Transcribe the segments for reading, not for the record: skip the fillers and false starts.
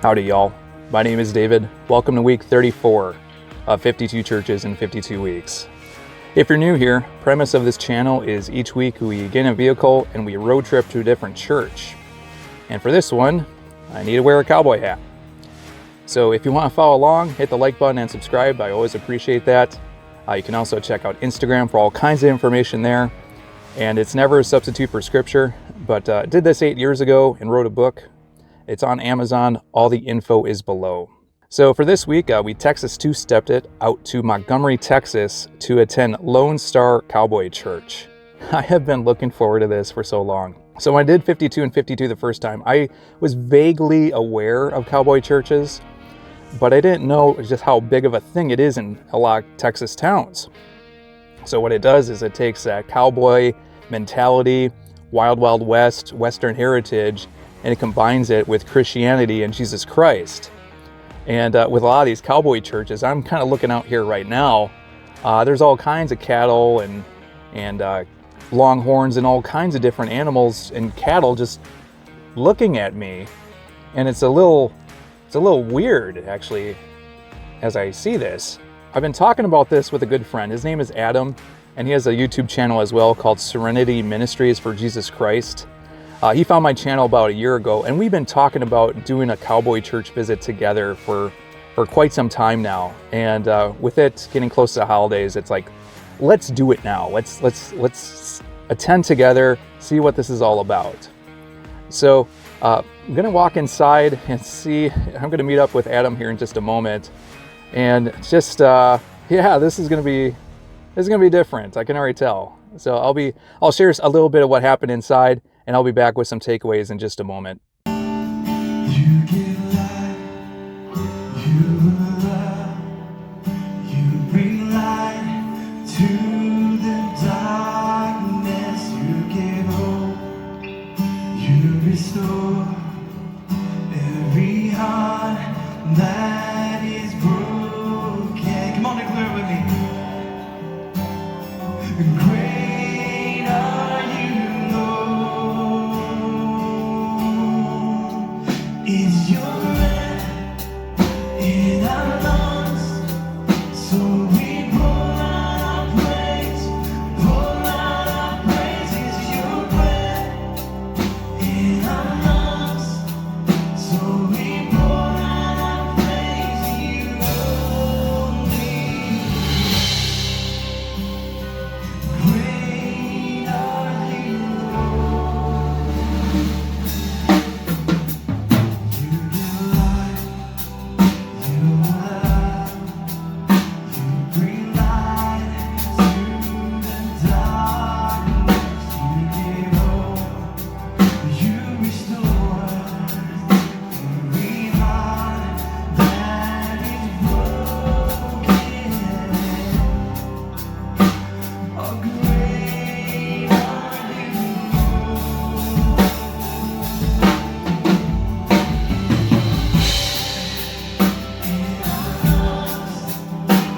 Howdy y'all, my name is David. Welcome to week 34 of 52 churches in 52 weeks. If you're new here, premise of this channel is each week we get in a vehicle and we road trip to a different church. And for this one, I need to wear a cowboy hat. So if you want to follow along, hit the like button and subscribe. I always appreciate that. You can also check out Instagram for all kinds of information there. And it's never a substitute for scripture, but did this 8 years ago and wrote a book. It's on Amazon. All the info is below. So for this week, we Texas two-stepped it out to Montgomery, Texas to attend Lone Star Cowboy Church. I have been looking forward to this for so long. So when I did 52 and 52 the first time, I was vaguely aware of cowboy churches, but I didn't know just how big of a thing it is in a lot of Texas towns. So what it does is it takes that cowboy mentality, Wild Wild West, Western heritage, and it combines it with Christianity and Jesus Christ. And with a lot of these cowboy churches, I'm kind of looking out here right now, there's all kinds of cattle and longhorns and all kinds of different animals and cattle just looking at me. And it's a little weird, actually, as I see this. I've been talking about this with a good friend. His name is Adam, and he has a YouTube channel as well called Serenity Ministries for Jesus Christ. He found my channel about a year ago, and we've been talking about doing a cowboy church visit together for quite some time now. And with it getting close to the holidays, it's like, let's do it now. Let's attend together, see what this is all about. So I'm gonna walk inside and see. I'm gonna meet up with Adam here in just a moment, and just yeah, this is gonna be different. I can already tell. So I'll share a little bit of what happened inside, and I'll be back with some takeaways in just a moment. You give life, you love, you bring light to the darkness, you give hope, you restore every heart that is broken. Come on, declare with me. Great are you, Lord. Is your breath in our lungs? So we pour out our praise, pour out our praise. Is your breath in our lungs? So we pour out our praise, you only. Great are you, Lord. You give life, you love, you bring light to the darkness, you give hope, you restore every heart that is broken. Oh, great are you, Lord.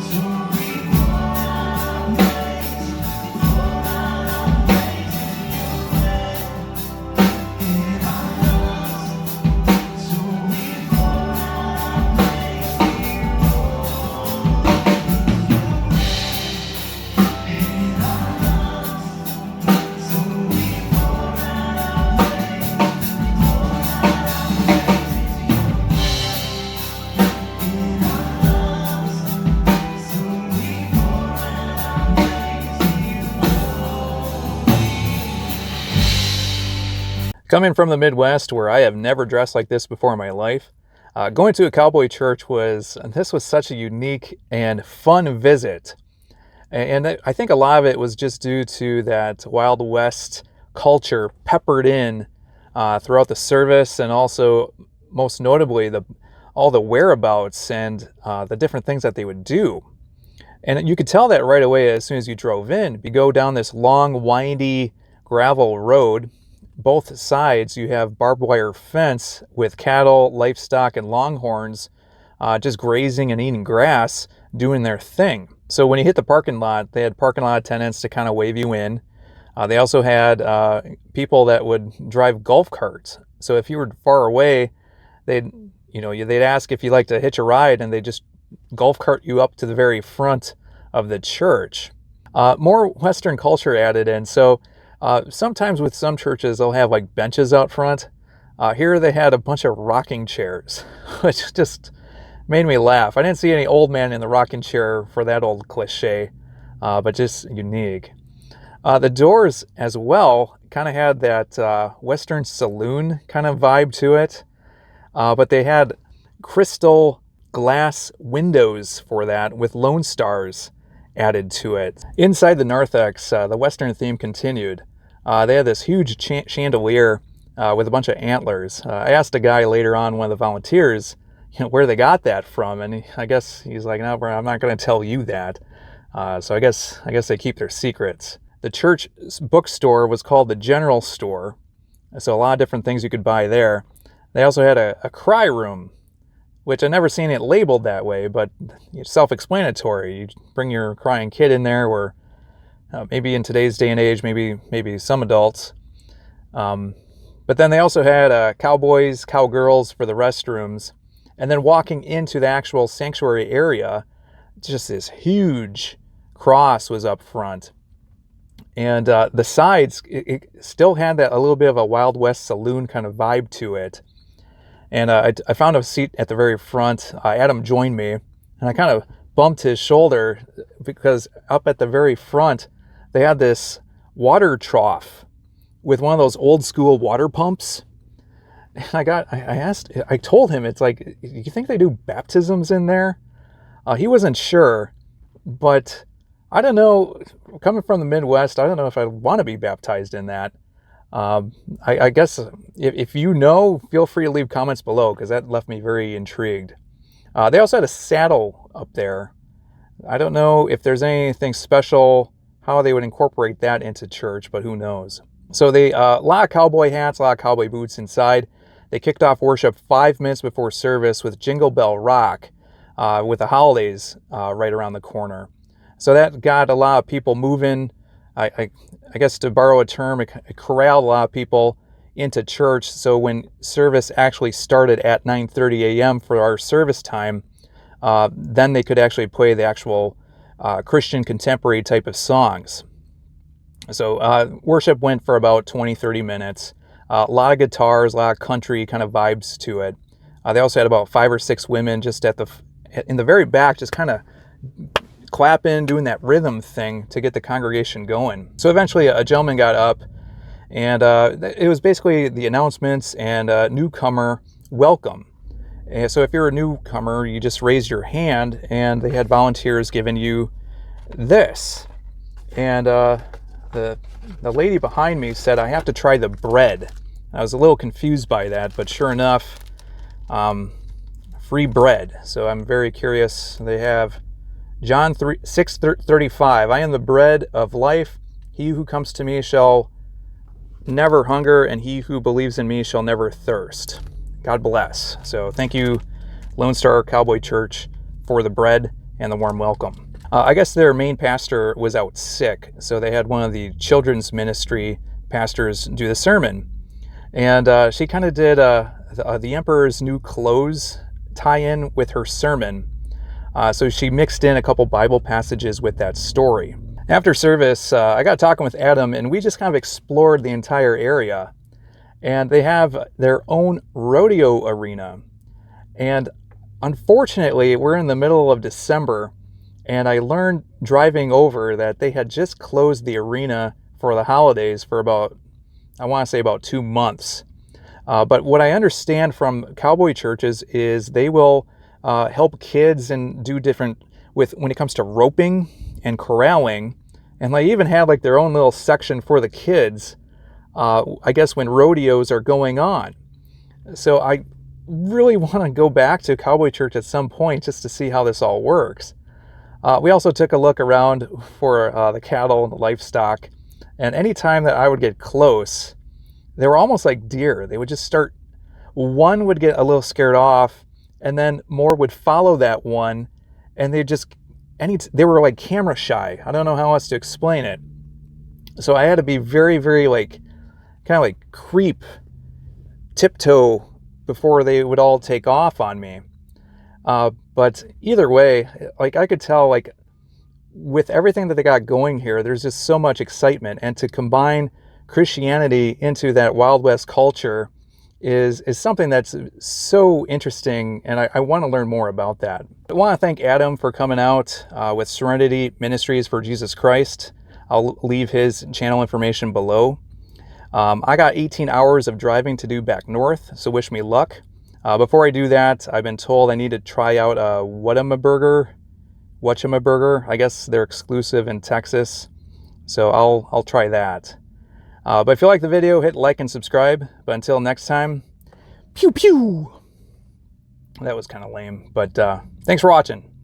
So we pour out praise, pour out our praise in our lungs. So we pour out our praise in our lungs. So we pour out our praise, in our lungs. So we pour out our praise. Coming from the Midwest, where I have never dressed like this before in my life, going to a cowboy church was such a unique and fun visit. And I think a lot of it was just due to that Wild West culture peppered in throughout the service, and also most notably all the whereabouts and the different things that they would do. And you could tell that right away as soon as you drove in. You go down this long, windy gravel road. Both sides you have barbed wire fence with cattle, livestock, and longhorns just grazing and eating grass, doing their thing. So when you hit the parking lot, they had parking lot attendants to kind of wave you in. They also had people that would drive golf carts. So if you were far away, they'd they'd ask if you'd like to hitch a ride, and they just golf cart you up to the very front of the church. More Western culture added in. So sometimes with some churches, they'll have like benches out front. Here they had a bunch of rocking chairs, which just made me laugh. I didn't see any old man in the rocking chair for that old cliche, but just unique. The doors as well kind of had that Western saloon kind of vibe to it, but they had crystal glass windows for that with Lone Stars added to it. Inside the narthex, the Western theme continued. They had this huge chandelier with a bunch of antlers. I asked a guy later on, one of the volunteers, where they got that from, and I guess he's like, "No, bro, I'm not going to tell you that." So I guess they keep their secrets. The church bookstore was called the General Store, so a lot of different things you could buy there. They also had a cry room, which I never seen it labeled that way, but self-explanatory. You bring your crying kid in there, or maybe in today's day and age, maybe some adults. But then they also had cowboys, cowgirls for the restrooms. And then walking into the actual sanctuary area, just this huge cross was up front. And the sides, it still had that a little bit of a Wild West saloon kind of vibe to it. And I found a seat at the very front. Adam joined me, and I kind of bumped his shoulder because up at the very front, they had this water trough with one of those old school water pumps. And I told him, it's like, you think they do baptisms in there? He wasn't sure, but I don't know, coming from the Midwest, I don't know if I want to be baptized in that. I guess if you know, feel free to leave comments below, because that left me very intrigued. They also had a saddle up there. I don't know if there's anything special, how they would incorporate that into church, but who knows. So they, a lot of cowboy hats, a lot of cowboy boots inside. They kicked off worship 5 minutes before service with Jingle Bell Rock, with the holidays right around the corner. So that got a lot of people moving. I guess, to borrow a term, it corralled a lot of people into church. So when service actually started at 9:30 a.m. for our service time, then they could actually play the actual Christian contemporary type of songs. So worship went for about 20-30 minutes. A lot of guitars, a lot of country kind of vibes to it. They also had about 5 or 6 women just in the very back, just kind of clapping, doing that rhythm thing to get the congregation going. So eventually a gentleman got up, and it was basically the announcements and newcomer welcome. And so if you're a newcomer, you just raise your hand, and they had volunteers giving you this. And the lady behind me said, "I have to try the bread." I was a little confused by that, but sure enough, free bread. So I'm very curious. They have John 6:35, "I am the bread of life. He who comes to me shall never hunger, and he who believes in me shall never thirst." God bless. So thank you, Lone Star Cowboy Church, for the bread and the warm welcome. I guess their main pastor was out sick, so they had one of the children's ministry pastors do the sermon. And she kind of did the Emperor's New Clothes tie-in with her sermon. So she mixed in a couple Bible passages with that story. After service, I got talking with Adam, and we just kind of explored the entire area. And they have their own rodeo arena. And unfortunately, we're in the middle of December, and I learned driving over that they had just closed the arena for the holidays for about 2 months. But what I understand from cowboy churches is they will help kids and do different when it comes to roping and corralling, and they even have like their own little section for the kids, I guess, when rodeos are going on. So I really want to go back to cowboy church at some point just to see how this all works. We also took a look around for the cattle and the livestock, and anytime that I would get close, they were almost like deer. They would just start, one would get a little scared off, and then more would follow that one, and they were like camera shy. I don't know how else to explain it. So I had to be very, very kind of like creep, tiptoe before they would all take off on me. But either way, like I could tell, like with everything that they got going here, there's just so much excitement, and to combine Christianity into that Wild West culture is something that's so interesting, and I want to learn more about that. I want to thank Adam for coming out with Serenity Ministries for Jesus Christ. I'll leave his channel information below. I got 18 hours of driving to do back north, so wish me luck. Before I do that, I've been told I need to try out a Whataburger. I guess they're exclusive in Texas, so I'll try that. But if you like the video, hit like and subscribe. But until next time, pew pew. That was kind of lame, but thanks for watching.